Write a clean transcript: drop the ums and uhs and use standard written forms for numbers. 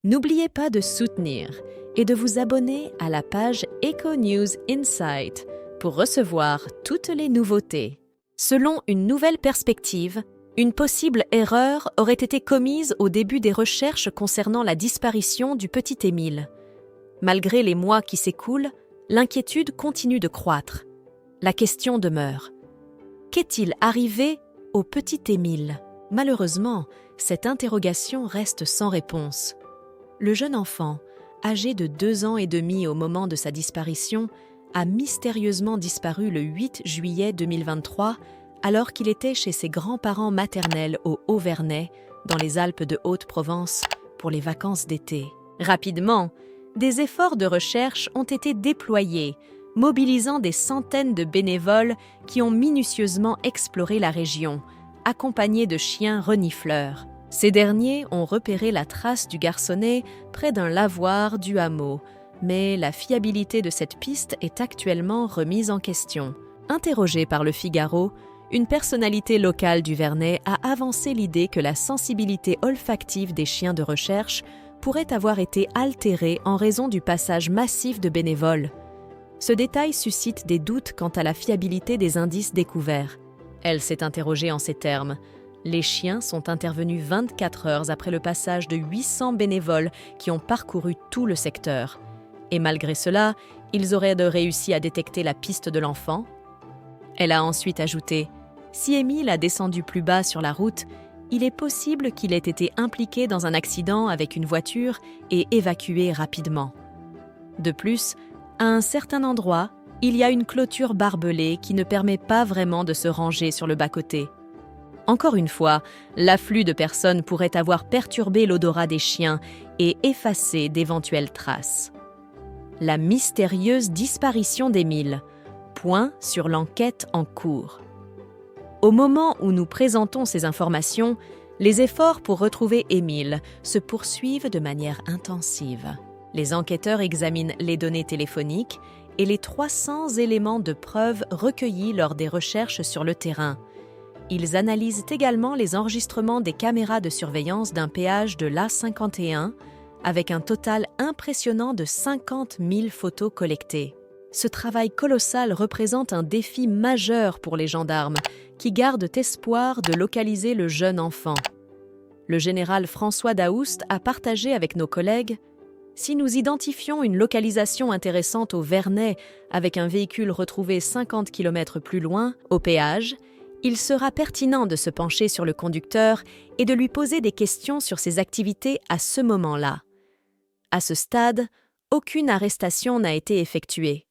N'oubliez pas de soutenir et de vous abonner à la page Eco News Insight pour recevoir toutes les nouveautés. Selon une nouvelle perspective, une possible erreur aurait été commise au début des recherches concernant la disparition du petit Émile. Malgré les mois qui s'écoulent, l'inquiétude continue de croître. La question demeure. Qu'est-il arrivé au petit Émile ? Malheureusement, cette interrogation reste sans réponse. Le jeune enfant, âgé de 2 ans et demi au moment de sa disparition, a mystérieusement disparu le 8 juillet 2023 alors qu'il était chez ses grands-parents maternels au Haut-Vernay, dans les Alpes de Haute-Provence, pour les vacances d'été. Rapidement, des efforts de recherche ont été déployés, mobilisant des centaines de bénévoles qui ont minutieusement exploré la région, accompagnés de chiens renifleurs. Ces derniers ont repéré la trace du garçonnet près d'un lavoir du hameau, mais la fiabilité de cette piste est actuellement remise en question. Interrogé par Le Figaro, une personnalité locale du Vernay a avancé l'idée que la sensibilité olfactive des chiens de recherche pourrait avoir été altérée en raison du passage massif de bénévoles. Ce détail suscite des doutes quant à la fiabilité des indices découverts. Elle s'est interrogée en ces termes. Les chiens sont intervenus 24 heures après le passage de 800 bénévoles qui ont parcouru tout le secteur. Et malgré cela, ils auraient réussi à détecter la piste de l'enfant. Elle a ensuite ajouté « Si Émile a descendu plus bas sur la route, il est possible qu'il ait été impliqué dans un accident avec une voiture et évacué rapidement. De plus, à un certain endroit, il y a une clôture barbelée qui ne permet pas vraiment de se ranger sur le bas-côté. Encore une fois, l'afflux de personnes pourrait avoir perturbé l'odorat des chiens et effacé d'éventuelles traces. La mystérieuse disparition d'Émile. Point sur l'enquête en cours. Au moment où nous présentons ces informations, les efforts pour retrouver Émile se poursuivent de manière intensive. Les enquêteurs examinent les données téléphoniques et les 300 éléments de preuve recueillis lors des recherches sur le terrain. Ils analysent également les enregistrements des caméras de surveillance d'un péage de l'A51, avec un total impressionnant de 50 000 photos collectées. Ce travail colossal représente un défi majeur pour les gendarmes, qui gardent espoir de localiser le jeune enfant. Le général François Daoust a partagé avec nos collègues « Si nous identifions une localisation intéressante au Vernay avec un véhicule retrouvé 50 km plus loin, au péage, il sera pertinent de se pencher sur le conducteur et de lui poser des questions sur ses activités à ce moment-là. » À ce stade, aucune arrestation n'a été effectuée.